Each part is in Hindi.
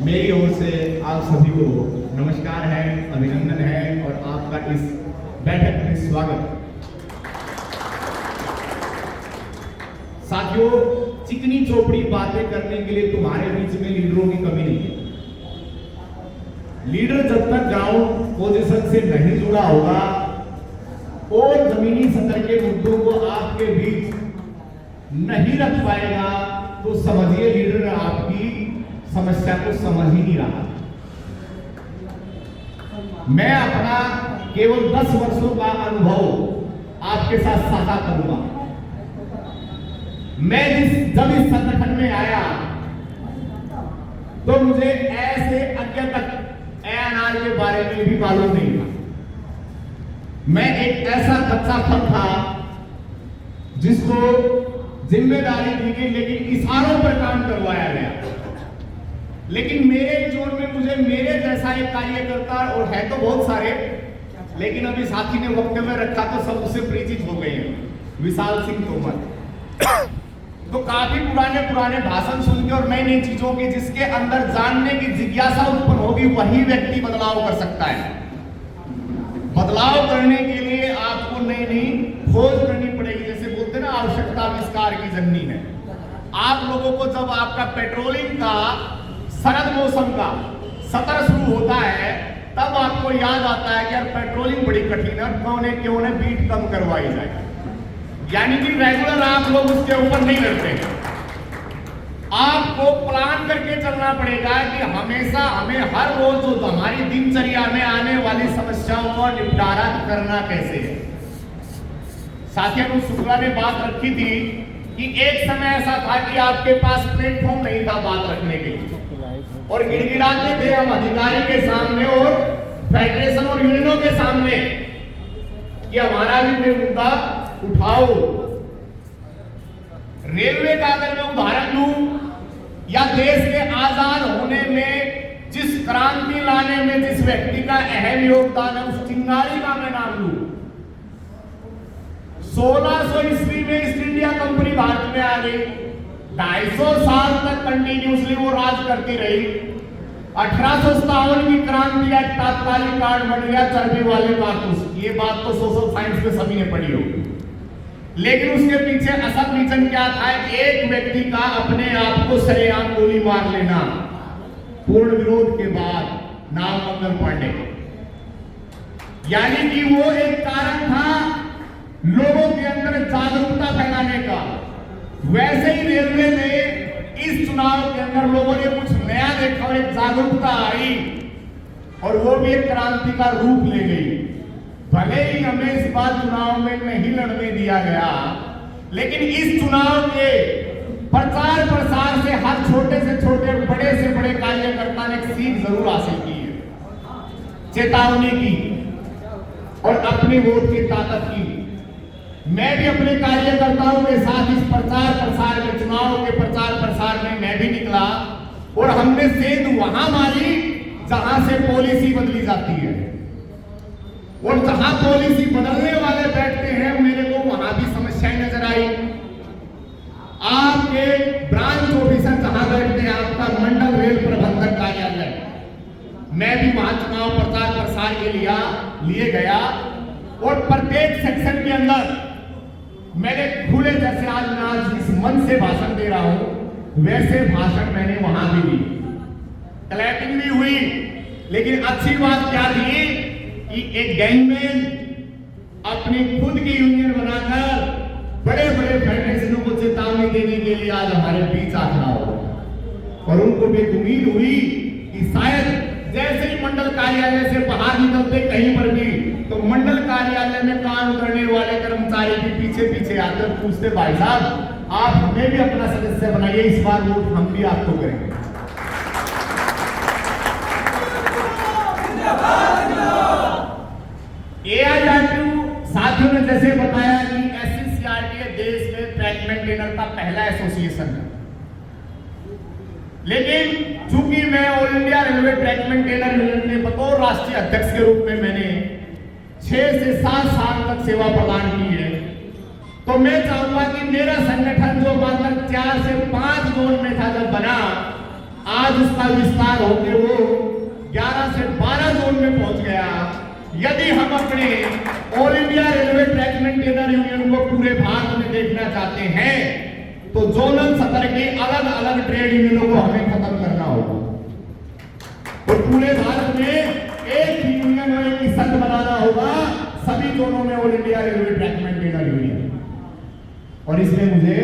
मेरी ओर से आप सभी को नमस्कार है, अभिनंदन है और आपका इस बैठक में स्वागत। साथियों, चिकनी चौपड़ी बातें करने के लिए तुम्हारे बीच में लीडरों की कमी नहीं है। लीडर जब तक ग्राउंड पोजीशन से नहीं जुड़ा होगा और जमीनी सतह के मुद्दों को आपके बीच नहीं रख पाएगा तो समझिए लीडर आपकी समस्या को समझ ही नहीं रहा। मैं अपना केवल 10 वर्षों का अनुभव आपके साथ साझा करूंगा। मैं जब इस संगठन में आया तो मुझे ऐसे अज्ञ तक एएनआर के बारे में भी मालूम नहीं था। मैं एक ऐसा कच्चा फल था जिसको जिम्मेदारी दी गई, लेकिन इशारों पर काम करवाया गया। लेकिन मेरे जोन में मुझे मेरे जैसा एक कार्यकर्ता, और है तो बहुत सारे, लेकिन अभी साथी ने वक्तव्य रखा तो सब उससे परिचित हो गए हैं, विशाल सिंह तोमर। तो काफी पुराने भाषण सुन के और नई नई चीजों की जिसके अंदर जानने की जिज्ञासा उत्पन्न होगी, वही व्यक्ति बदलाव कर सकता है। बदलाव करने के लिए आपको नई खोज करनी पड़ेगी। जैसे बोलते ना, आवश्यकता आविष्कार की जननी है। आप लोगों को जब आपका पेट्रोलिंग का शरद मौसम का सत्र शुरू होता है तब आपको याद आता है कि यार पेट्रोलिंग बड़ी कठिन है, क्यों ने बीट कम करवाई जाए। यानी कि रेगुलर आप लोग उसके ऊपर नहीं लड़ते। आपको प्लान करके चलना पड़ेगा कि हमेशा हमें हर रोज जो हमारी दिनचर्या में आने वाली समस्याओं का निपटारा करना कैसे है। साथियों, शुक्ला ने बात रखी थी कि एक समय ऐसा था कि आपके पास प्लेटफॉर्म नहीं था बात रखने के लिए, और गिड़गिड़ाते थे हम अधिकारी के सामने और फेडरेशन और यूनियनों के सामने कि हमारा भी मुद्दा उठाओ। रेलवे का अगर मैं उदाहरण लूं, या देश के आजाद होने में जिस क्रांति लाने में जिस व्यक्ति का अहम योगदान है, उस चिंगारी का मैं नाम लूं। 1600 ईस्वी में ईस्ट इंडिया कंपनी भारत में आ गई। 250 साल तक कंटिन्यूसली वो राज करती रही। 1857 की क्रांति एक तात्कालिक कार्ड बन गया, चर्बी वाले कारतूस। ये बात तो सोशल साइंस में सभी ने पढ़ी होगी। लेकिन उसके पीछे असल रीजन क्या था? एक व्यक्ति का अपने आप को सरेआम गोली मार लेना, पूर्ण विरोध के बाद, नाम मंगल पांडे। यानी कि वो एक कारण था लोगों के अंदर जागरूकता फैलाने का। वैसे ही रेलवे में इस चुनाव के अंदर लोगों ने कुछ नया देखा और एक जागरूकता आई, और वो भी एक क्रांति का रूप ले गई। भले ही हमें इस बार चुनाव में नहीं लड़ने दिया गया, लेकिन इस चुनाव के प्रचार प्रसार से हर छोटे से छोटे, बड़े से बड़े कार्यकर्ता ने एक सीख जरूर हासिल की है, चेतावनी की और अपनी वोट की ताकत की। मैं भी अपने कार्यकर्ताओं के साथ इस प्रचार प्रसार में, चुनाव के प्रचार प्रसार में मैं भी निकला, और हमने सेंध वहां मारी जहां से पॉलिसी बदली जाती है, और जहां पॉलिसी बदलने वाले बैठते हैं मेरे को वहां भी समस्याएं नजर आई। आपके ब्रांच ऑफिसर जहां बैठते हैं, आपका मंडल रेल प्रबंधक कार्यालय, मैं भी वहां चुनाव प्रचार प्रसार के लिए गया, और प्रत्येक सेक्शन के अंदर मैंने खुले, जैसे आज मैं इस मन से भाषण दे रहा हूं वैसे भाषण मैंने वहां भी दी, क्लैपिंग भी हुई। लेकिन अच्छी बात क्या थी कि एक गैंगमैन अपनी खुद की यूनियन बनाकर बड़े बड़े फेडरेशनों को चेतावनी देने के लिए आज हमारे बीच आ खड़ा हो, और उनको भी उम्मीद हुई कि शायद जैसे ही मंडल कार्यालय से बाहर निकलते कहीं पर भी, तो मंडल कार्यालय में काम करने वाले कर्मचारी भी पीछे पीछे आकर पूछते, भाई साहब आप हमें भी अपना सदस्य बनाइए, इस बार वोट हम भी आपको करेंगे। साथियों ने जैसे बताया कि SCCRT देश में ट्रैक मेंटेनर का पहला एसोसिएशन है, लेकिन चूंकि मैं all India railway track maintainer union में बतौर राष्ट्रीय अध्यक्ष के रूप में मैंने 6 से 7 साल तक सेवा प्रदान की है, तो मैं चाहूंगा कि मेरा संगठन जो मात्र 4 से 5 जोन में था जब बना, आज उसका विस्तार होकर यदि हम अपने all India railway track maintainer union को पूरे भारत में देखना चाहते हैं तो जोनल स्तर के अलग अलग ट्रेड यूनियनों को हमें खत्म करना होगा और पूरे भारत में एक ही यूनियन और एक ही संघ बनाना होगा सभी जोनों में all India railway track maintainer union. और इसमें मुझे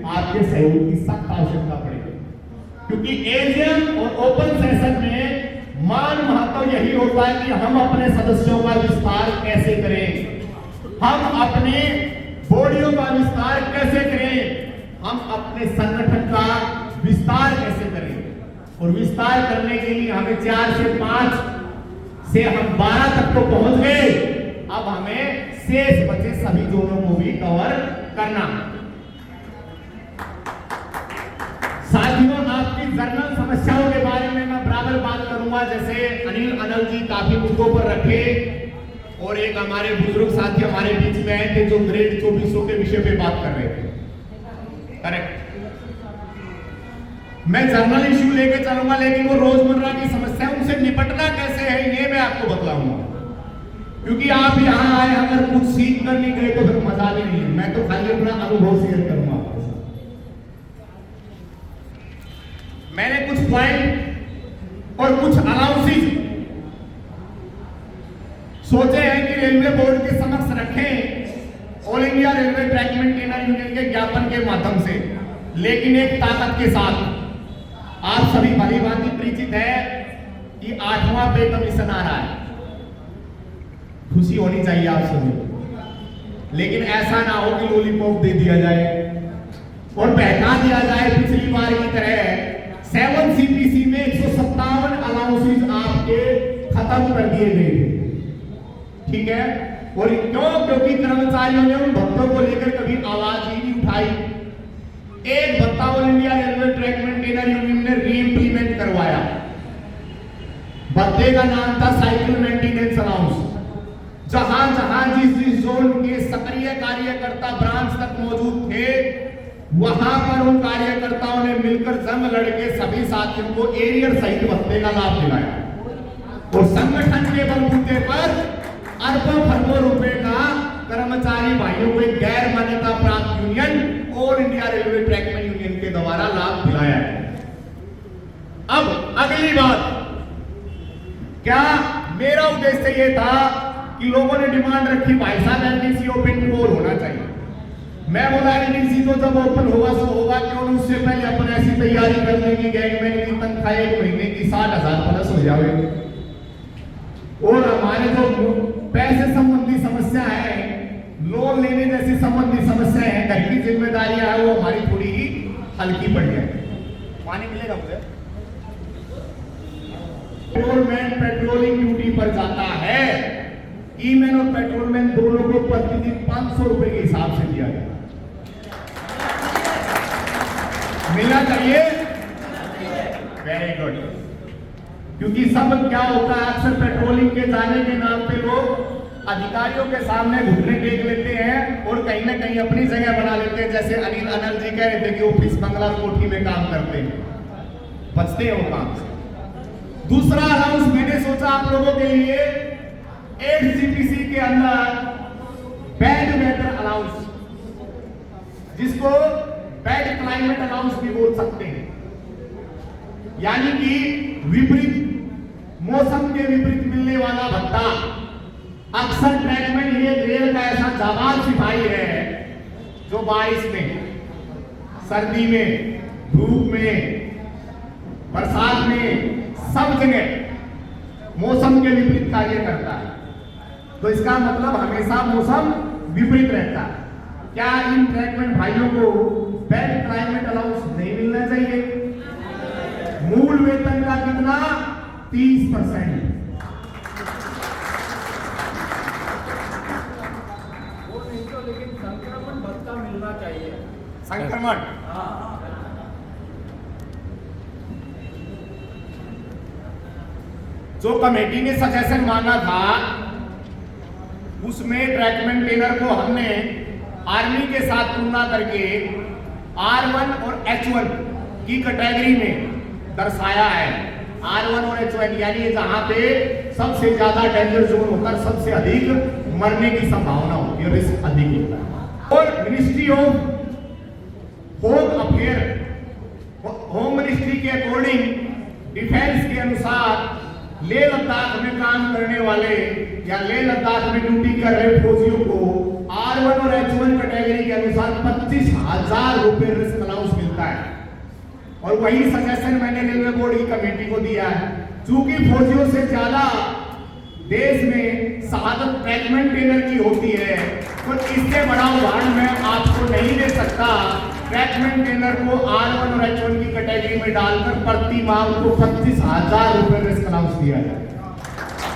आपके सहयोग की सख्त आवश्यकता पड़ेगी, क्योंकि एजीएम और ओपन सेशन में मान महत्व यही होता है कि हम अपने सदस्यों का विस्तार कैसे करें, हम अपने बॉडियों का विस्तार कैसे करें, हम अपने संगठन का विस्तार कैसे करें। और विस्तार करने के लिए हमें 4 से 5 से हम 12 तक तो पहुंच गए, अब हमें शेष बचे सभी जोनों को भी कवर करना। साथियों, आपकी जर्नल समस्याओं के बारे में मैं बराबर बात करूंगा, जैसे अनिल जी काफी मुद्दों पर रखे और एक हमारे बुजुर्ग साथी हमारे बीच में आए थे जो ग्रेड 2400 के विषय पे बात कर रहे थे। करेक्ट, मैं जर्नल इश्यू लेके चलूंगा, लेकिन वो रोजमर्रा की समस्या उनसे निपटना कैसे है ये मैं आपको बतलाऊंगा, क्योंकि आप यहां आए अगर कुछ सीख कर नहीं गए तो फिर मजा भी नहीं है। मैं तो खाली अपना अनुभव शेयर करूंगा आपके साथ। मैंने कुछ पॉइंट और कुछ अलाउंसेस सोचे हैं कि रेलवे बोर्ड के समक्ष रखें all India railway track maintainer union के ज्ञापन के माध्यम से, लेकिन एक ताकत के साथ। आप सभी भली भांति परिचित है कि 8वां पे कमीशन आ रहा है, खुशी होनी चाहिए आप सभी, लेकिन ऐसा ना हो कि लॉलीपॉप दे दिया जाए और बहका दिया जाए पिछली बार की तरह। 7 CPC में 157 अलाउंसेस आपके खत्म कर दिए गए थे, ठीक है। और क्यों? क्योंकि कर्मचारियों ने उन भत्तों को लेकर कभी आवाज ही नहीं उठाई। एक भत्ता all India railway track maintainer union ने रीइंप्लीमेंट करवाया, भत्ते का नाम था साइकिल मेंटेनेंस अलाउंस। जहां जहां जिस जोन के सक्रिय कार्यकर्ता ब्रांच तक मौजूद थे, वहां पर उन कार्यकर्ताओं ने मिलकर जंग लड़के सभी साथियों को एरियर सहित भत्ते का लाभ दिलाया और संगठन के बलबूते पर अरबों खरबों रुपए का कर्मचारी भाइयों को गैर मान्यता प्राप्त union all India railway track में यूनियन के द्वारा लाभ दिलाया है। अब अगली बात, क्या मेरा उद्देश्य यह था कि लोगों ने डिमांड रखी भाई साहब एलडीसी ओपन टू ऑल होना चाहिए। मैं बोला एलडीसी तो जब ओपन होगा सो होगा, क्यों उससे पहले अपन ऐसी तैयारी कर लेंगे गैंगमैन की तनख्वाह 1 महीने की 60,000 प्लस हो जाए। और हमारे जो पैसे संबंधी समस्या है, लोन लेने जैसी संबंधी समस्या है, घर की जिम्मेदारियां है, वो हमारी थोड़ी ही हल्की पड़ जाए। पानी मिलेगा मुझे? पेट्रोलमैन पेट्रोलिंग ड्यूटी पर जाता है, ईमैन और पेट्रोलमैन दोनों को प्रतिदिन 500 रुपए के हिसाब से दिया गया। मिलना चाहिए, वेरी गुड। क्योंकि सब क्या होता है, अक्सर पेट्रोलिंग के जाने के नाम पे लोग अधिकारियों के सामने घुटने टेक लेते हैं और कहीं ना कहीं अपनी जगह बना लेते हैं। जैसे अनिल जी कह रहे थे कि ऑफिस बंगला कोठी में काम करते हैं, बचते हैं वो काम से। दूसरा अलाउंस मैंने सोचा आप लोगों के लिए 8 CPC के अंदर बैड वेदर अलाउंस, जिसको बैड क्लाइमेट अलाउंस भी बोल सकते हैं, यानी कि विपरीत मौसम के विपरीत मिलने वाला भत्ता। अक्सर ट्रैकमैन ये रेल का ऐसा जाबाज सिपाही है जो बारिश में, सर्दी में, धूप में, बरसात में, सब जगह मौसम के विपरीत कार्य करता है। तो इसका मतलब हमेशा मौसम विपरीत रहता है। क्या इन ट्रैकमैन भाइयों को बैड क्लाइमेट अलाउंस नहीं मिलना चाहिए? मूल वेतन का कितना? 30%। लेकिन संक्रमण भत्ता मिलना चाहिए। संक्रमण, जो कमेटी ने सजेशन मांगा था उसमें ट्रैक मेंटेनर को हमने आर्मी के साथ तुलना करके R1 और H1 की कैटेगरी में दर्शाया है। R1 और H1 यानी जहां पे सबसे ज्यादा डेंजर जोन होता है, सबसे अधिक मरने की संभावना होती है, रिस्क अधिक होता है। और ministry of home affair, home ministry के अकॉर्डिंग, डिफेंस के अनुसार लेह लद्दाख में काम करने वाले या लेह लद्दाख में ड्यूटी कर रहे फौजियों को R1 और H1 कैटेगरी के अनुसार 25,000 रुपए रिस्क अलाउंस मिलता है। और वही सजेशन मैंने रेलवे बोर्ड की कमेटी को दिया है। चूंकि फौजियों से ज्यादा देश में शहादत ट्रैक मेंटेनर की होती है, तो इससे बड़ा उदाहरण मैं आपको नहीं दे सकता। ट्रैक मेंटेनर को R1 और H1 की कैटेगरी में डालकर प्रति माह उनको 25,000 रुपए रिस्क अलाउंस दिया जाए।